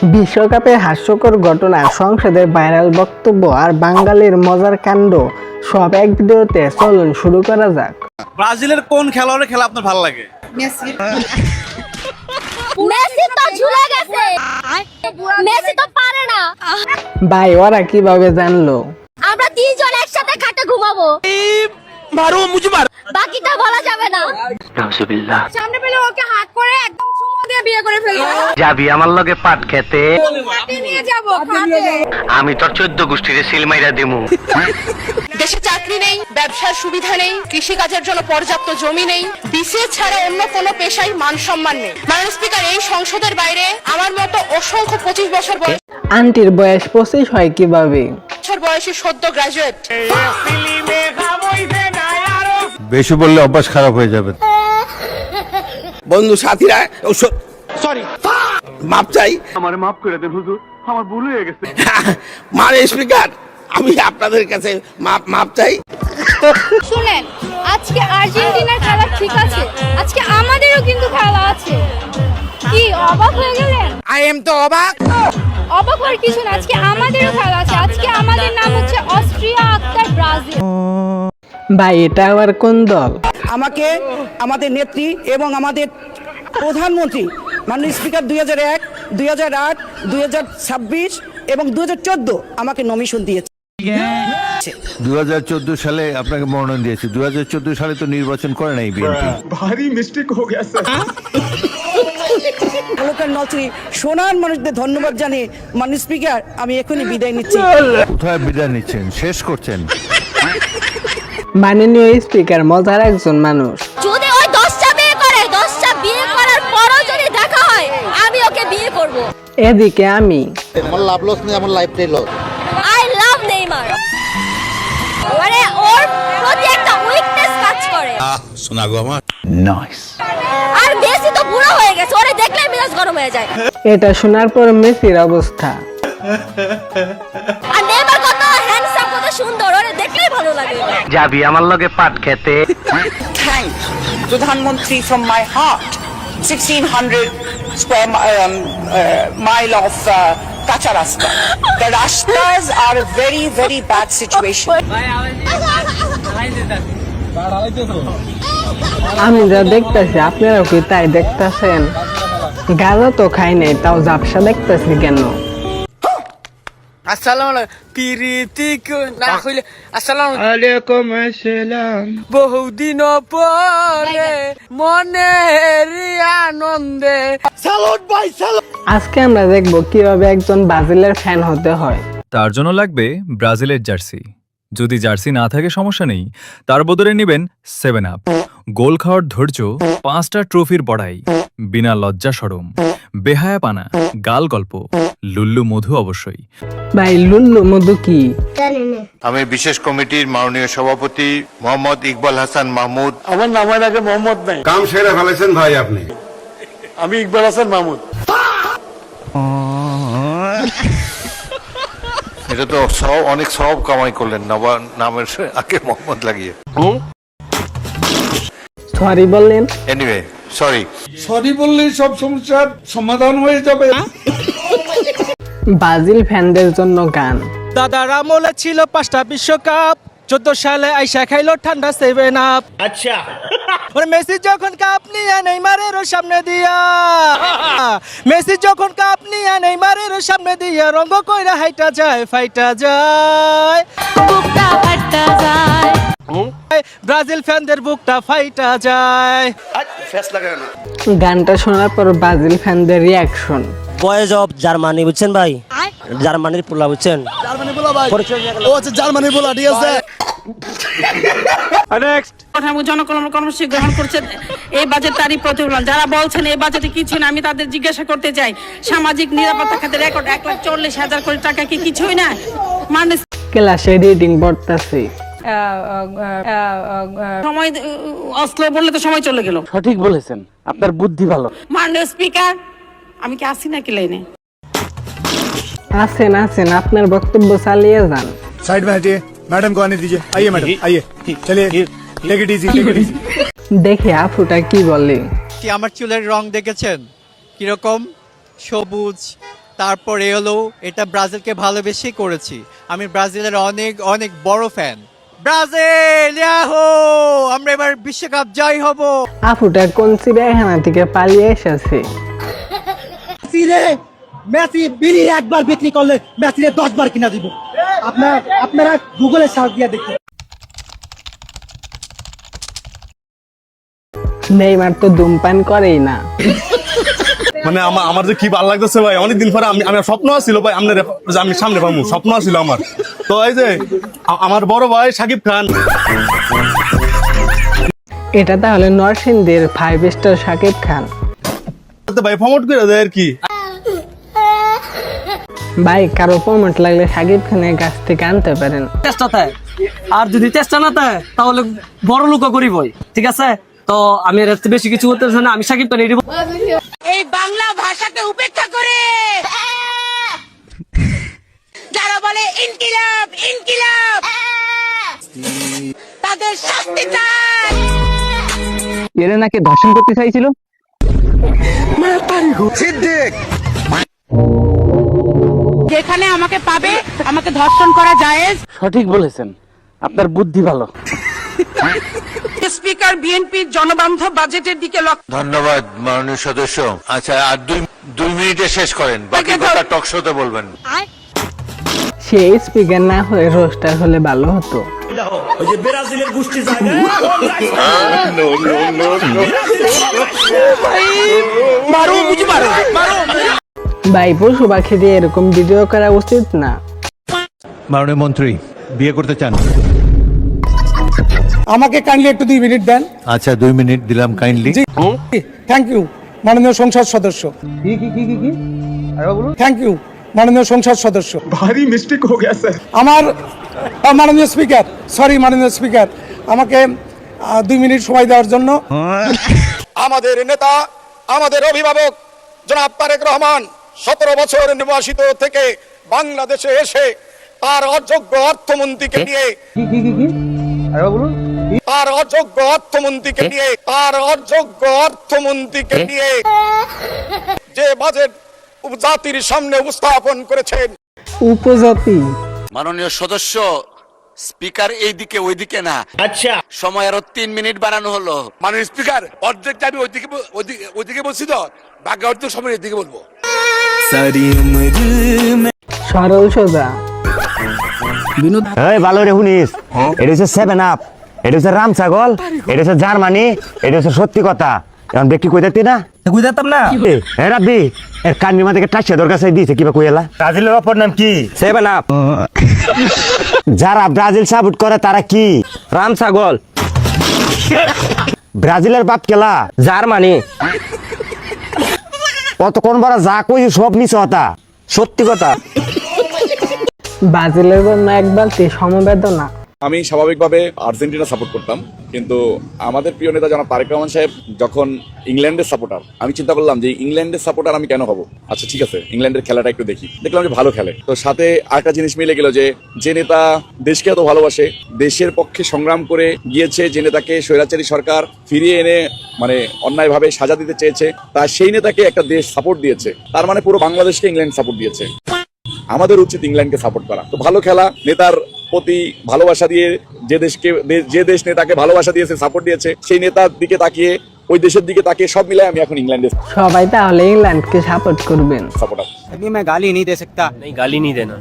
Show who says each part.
Speaker 1: বিশ্বকাপে হাস্যকর ঘটনা, সংসদের ভাইরাল বক্তব্য আর বাঙালির মজার কাণ্ড সব এক ভিডিওতে। চলুন শুরু করা যাক।
Speaker 2: ব্রাজিলের কোন খেলোয়াড়ের খেলা আপনার ভালো লাগে?
Speaker 3: মেসি তো ঝুলে গেছে, মেসি তো পারে না।
Speaker 1: ভাই ওরা কিভাবে জানলো?
Speaker 3: আমরা তিনজন একসাথে খাটে ঘুমাবো,
Speaker 2: মারো মুঝে মারো।
Speaker 3: বাকিটা বলা যাবে না।
Speaker 1: নাউজুবিল্লাহ।
Speaker 3: সামনে পেলে ওকে হাত করে একদম চুমো দিয়ে বিয়ে করে ফেলবো।
Speaker 4: যাবি আমার লগে পাট খেতে,
Speaker 3: খাটে নিয়ে যাবো খাটে।
Speaker 4: আমি তোর 14 গোষ্ঠীর সিল মাইরা দিমু।
Speaker 5: দেশে চাকরি নেই, ব্যবসার সুবিধা নেই, কৃষিকাজের জন্য পর্যাপ্ত জমি নেই, বিসিএস ছাড়া অন্য কোনো পেশায় মান সম্মান নেই। মাননীয় স্পিকার, এই সংসদের বাইরে আমার মতো অসংখ্য 25 বছর
Speaker 1: আন্টির বয়স 25 হয় কিভাবে?
Speaker 5: বয়সী সদ্য গ্রাজুয়েট।
Speaker 6: বেশি বললে অভ্যাস খারাপ হয়ে যাবে।
Speaker 7: বন্ধু সাথীরা সরি মাপ চাই,
Speaker 4: আমার মাফ করে দেন হুজুর, আমার ভুল হয়ে গেছে।
Speaker 7: মানে স্পিকার আমি আপনাদের কাছে মাপ চাই।
Speaker 3: শুনেন, আজকে আর্জেন্টিনার খেলা ঠিক আছে, আজকে আমাদেরও কিন্তু খেলা আছে। কি অবাক হয়ে গেলেন?
Speaker 7: আই এম তো অবাক।
Speaker 3: অবাক হওয়ার কিছু না, আজকে আমাদেরও খেলা আছে। আজকে আমাদের নাম হচ্ছে অস্ট্রিয়া আক্তার ব্রাজিল।
Speaker 1: ভাই এটা আবার কোন দল?
Speaker 8: আমাকে আমাদের নেত্রী এবং আমাদের প্রধানমন্ত্রী মাননীয় স্পিকার 2001, 2008, 2026 এবং 2014 আমাকে নমিশন দিয়েছে।
Speaker 6: 2014 সালে আপনাকে মনোনয়ন দিয়েছে। 2014 সালে তো নির্বাচন করে নাই বিএনপি।
Speaker 8: লোকাল নলচুরি সোনার মানুষদের ধন্যবাদ জানিয়ে মাননীয় স্পিকার আমি এখনই বিদায় নিচ্ছি।
Speaker 6: কোথায় বিদায় নিচ্ছেন? শেষ করছেন?
Speaker 1: মাননীয় স্পিকার মজার একজন মানুষ।
Speaker 3: যদি ওই 10টা বিয়ে করে, 10টা বিয়ে করার পরও যদি দেখা হয়, আমি ওকে বিয়ে করব।
Speaker 1: এদিকে আমি
Speaker 9: আমার লাভ লস নেই, আমার লাইফটাই লস।
Speaker 3: I love Neymar. মানে ওর প্রতি একটা উইকনেস কাজ করে।
Speaker 7: শোনা গো আমার
Speaker 6: নাইস।
Speaker 3: আর মেসি তো বুড়ো হয়ে গেছে, ওরে দেখলে মেজাজ গরম হয়ে যায়।
Speaker 1: এটা শোনার পর মেসির অবস্থা।
Speaker 3: আর নেইমার কত হ্যান্ডসাম, কত সুন্দর, ওরে দেখলেই ভালো লাগে।
Speaker 4: যাবি আমার লগে পাট খেতে।
Speaker 8: Thank প্রধানমন্ত্রী from my heart. 1600 square mile of kacha rasta. The rastas are a very very bad situation.
Speaker 1: আমি যা দেখতেছি আপনারাও কি তাই দেখতেছেন? গাঁজা তো খাই নাই, তাও ঝাপসা দেখতেছি কেন?
Speaker 8: আসসালামু আলাইকুম প্রীতিক না কইলে আসসালামু আলাইকুম আসসালাম। বহুদিন পরে মনের আনন্দে সালুট ভাই সালুট।
Speaker 1: আজকে আমরা দেখব কিভাবে একজন ব্রাজিলের ফ্যান হতে হয়।
Speaker 10: তার জন্য লাগবে ব্রাজিলের জার্সি। যদি জার্সি না থাকে সমস্যা নেই, তার বদলে নেবেন 7 আপ। গোল খাওয়ার ধৈর্য, 5টা ট্রফির বড়াই, বিনা লজ্জা সরম, বেহায়া পানা, গাল গল্প, লুল্লু মধু অবশ্যই।
Speaker 1: ভাই লুল্লু মধু কি?
Speaker 6: আমি বিশেষ কমিটির মাননীয় সভাপতি মোহাম্মদ ইকবাল হাসান মাহমুদ।
Speaker 2: আমার নামের আগে মোহাম্মদ নাই,
Speaker 6: কাম সেরে ফেলেছেন ভাই আপনি।
Speaker 2: আমি ইকবাল হাসান মাহমুদ।
Speaker 6: এটা তো অনেক সব কামাই করলেন নামের আগে মোহাম্মদ লাগিয়ে।
Speaker 1: সরি বললেন?
Speaker 6: Anyway sorry.
Speaker 2: সরি বললেই সব সমস্যার সমাধান হয়ে যাবে।
Speaker 1: ব্রাজিল ফ্যানদের জন্য গান।
Speaker 8: দাদার আমলে ছিল 5টা বিশ্বকাপ, 14 সালে আইসা খাইলো ঠান্ডা 7 আপ। আচ্ছা ওরে মেসি যখন কাপ নিয়ে নেইমারের সামনে দিয়া, মেসি যখন কাপ নিয়ে নেইমারের সামনে দিয়া রঙ্গ কইরা হাইটা যায় ফাইটা যায়, বুকটা ফাইটা যায়। ব্রাজিল ফ্যানদের বুকটা ফাইটা যায়।
Speaker 1: গানটা শোনার পর ব্রাজিল ফ্যানদের রিয়াকশন।
Speaker 9: বয়েজ অফ জার্মানি বুঝছেন ভাই, জার্মানির পোলা বুঝছেন, জার্মানি পোলা ভাই। ও আচ্ছা জার্মানির পোলা, ঠিক আছে।
Speaker 5: জনকল্যাণ কর্মসূচি গ্রহণ করছেন এই বাজেট তারই প্রতিফলন। যারা বলছেন এই বাজেটে কিছু না, আমি তাদের জিজ্ঞাসা করতে চাই, সামাজিক নিরাপত্তা খাতে রেকর্ড 1,40,000 কোটি টাকা কি কিছুই না? মানে
Speaker 1: ক্লাসে রিডিং পড়তাছি।
Speaker 5: সময় আসলো বললে তো সময় চলে গেল।
Speaker 8: সঠিক বলেছেন, আপনার বুদ্ধি ভালো।
Speaker 5: মাননীয় স্পিকার, আমি কি আসি নাকি লাইনে?
Speaker 1: আছেন আছেন, আপনার বক্তব্য চালিয়ে যান।
Speaker 2: साइड में हटिए, मैडम को आने दीजिए। आइए मैडम, आइए, चलिए, take it easy, take it easy.
Speaker 1: দেখে আফুটা কি বলে।
Speaker 8: কি আমার চুলের রং দেখেছেন কিরকম? সবুজ তারপরে হলো এটা ব্রাজিলকে ভালোবেসেই করেছি। আমি ব্রাজিলের অনেক অনেক বড় ফ্যান। ব্রাজিল ইয়াহো, আমরা এবার বিশ্বকাপ জয় হব।
Speaker 1: আফুটা কোন চিড়িয়াখানা থেকে পালিয়ে এসেছে?
Speaker 8: মেসি বিলি একবার বিক্রি করলে মেসিরে 10 বার কিনা দিব। আপনারা গুগলে সার্চ দিয়ে দেখুন।
Speaker 1: নেইমার তো ধূমপান করেই না।
Speaker 2: মানে আমার যে কি ভালো লাগতেছে ভাই, অনেকদিন পরে আমি স্বপ্ন আছিল ভাই আমি সামনে পাবো, স্বপ্ন আছিল আমার। তো এই যে আমার বড় ভাই সাকিব খান।
Speaker 1: এটা তাহলে নরসিংদীর 5 স্টার শাকিব খান।
Speaker 2: ভাই প্রমোট করে দেয় আর কি।
Speaker 1: ভাই কারো প্রমোট লাগলে শাকিব খানের কাছ থেকে আনতে পারেন।
Speaker 9: চেষ্টা থাকে, আর যদি চেষ্টা না থাকে তাহলে বড় লোক করিবই, ঠিক আছে? তো আমি এর চেয়ে বেশি কিছু করতে চাই না, আমি সাকিব খান দিব।
Speaker 5: এই বাংলা ভাষাকে উপেক্ষা করে যারা বলে ইনকিলাব ইনকিলাব, তাদের শাস্তি চাই।
Speaker 1: এরা নাকি ধর্ষণ করতে চাইছিল।
Speaker 5: যেখানে আমাকে পাবে আমাকে ধর্ষণ করা জায়েজ।
Speaker 9: সঠিক বলেছেন, আপনার বুদ্ধি ভালো।
Speaker 5: স্পিকার বিএনপির জনবান্ধব বাজেটের দিকে লক্ষ্য।
Speaker 6: ধন্যবাদ মাননীয় সদস্য। আচ্ছা, আর দুই মিনিটে শেষ করেন, বাকি কথা টক শোতে বলবেন।
Speaker 1: সে স্পিকার না হয়ে রোস্টার হলে ভালো হতো। ভাই পশু পাখি দিয়ে এরকম ভিডিও করা উচিত না।
Speaker 2: মাননীয় মন্ত্রী বিয়ে করতে চান?
Speaker 8: আমাকে কাইন্ডলি একটু 2 মিনিট দেন।
Speaker 6: আচ্ছা, 2 মিনিট দিলাম কাইন্ডলি।
Speaker 8: থ্যাংক ইউ মাননীয় সংসদ সদস্য। থ্যাংক ইউ মাননীয় সংসদ সদস্য।
Speaker 2: ভারী মিস্টেক হয়ে গেছে স্যার।
Speaker 8: আমার মাননীয় স্পিকার, সরি মাননীয় স্পিকার, আমাকে 2 মিনিট সময় দেওয়ার জন্য।
Speaker 7: আমাদের নেতা, আমাদের অভিভাবক জনাব তারেক রহমান 17 বছর নির্বাসিত থেকে বাংলাদেশে এসে তার অযোগ্য অর্থমন্ত্রীকে নিয়ে যে বাজেট জাতির সামনে উপস্থাপন করেছেন।
Speaker 1: উপজাতি
Speaker 7: মাননীয় সদস্য, স্পিকার এইদিকে ওইদিকে না। আচ্ছা, সময় আরো 3 মিনিট বাড়ানো হলো। মাননীয় স্পিকার, অর্ধেকটা আমি ওইদিকে বলছি তো, বাকি অর্ধেক সময় এদিকে বলবো।
Speaker 1: সরল সোজা।
Speaker 9: ভালো রে শুনিস, এটা হচ্ছে 7 আপ, এটা হচ্ছে রাম ছাগল, এটা হচ্ছে জার্মানি, এটা হচ্ছে সত্যি কথা। এখন ব্যক্তি কই যাতি না, কই যেতাম না। হ্যাঁ রাব্বি, এর কান্নি মাঝে টাইসা দরকার চাই দিয়েছে কিবা কইলা। ব্রাজিলের অপর নাম কি? 7 আপ। যারা ব্রাজিল সাপোর্ট করে তারা কি? রাম ছাগল। ব্রাজিলের বাপ কেলা জার্মানি। কতক্ষণ বড় যা কই সব মিছ কথা, সত্যি কথা।
Speaker 1: ব্রাজিলের জন্য এক বালতি সমবেদনা।
Speaker 11: আমি স্বাভাবিকভাবে আর্জেন্টিনা সাপোর্ট করতাম, কিন্তু আমাদের প্রিয় নেতা জনাব তারেক রহমান সাহেব যখন ইংল্যান্ডের সাপোর্টার, আমি চিন্তা করলাম যে ইংল্যান্ডের সাপোর্টার আমি কেন হব। আচ্ছা ঠিক আছে, ইংল্যান্ডের খেলাটা একটু দেখি, দেখলাম যে ভালো খেলে। তো সাথে আরেকটা জিনিস মিলে গেল যে নেতা দেশকে এত ভালোবাসে, দেশের পক্ষে সংগ্রাম করে গিয়েছে, যে নেতাকে স্বৈরাচারী সরকার ফিরিয়ে এনে মানে অন্যায়ভাবে সাজা দিতে চেয়েছে, তা সেই নেতাকে একটা দেশ সাপোর্ট দিয়েছে, তার মানে পুরো বাংলাদেশকে ইংল্যান্ড সাপোর্ট দিয়েছে। আমাদের উচিত ইংল্যান্ডকে সাপোর্ট করা। তো ভালো খেলা, নেতার প্রতি ভালোবাসা দিয়ে যে দেশ নেতাকে ভালোবাসা দিয়েছে, সাপোর্ট দিয়েছে, সেই নেতার দিকে তাকিয়ে, ওই দেশের দিকে তাকিয়ে সব মিলে আমি এখন ইংল্যান্ডে
Speaker 1: সবাই তাহলে ইংল্যান্ডকে সাপোর্ট করবেন।
Speaker 11: সাপোর্টার।
Speaker 8: मैं गाली नहीं दे सकता।
Speaker 9: नहीं गाली नहीं देना।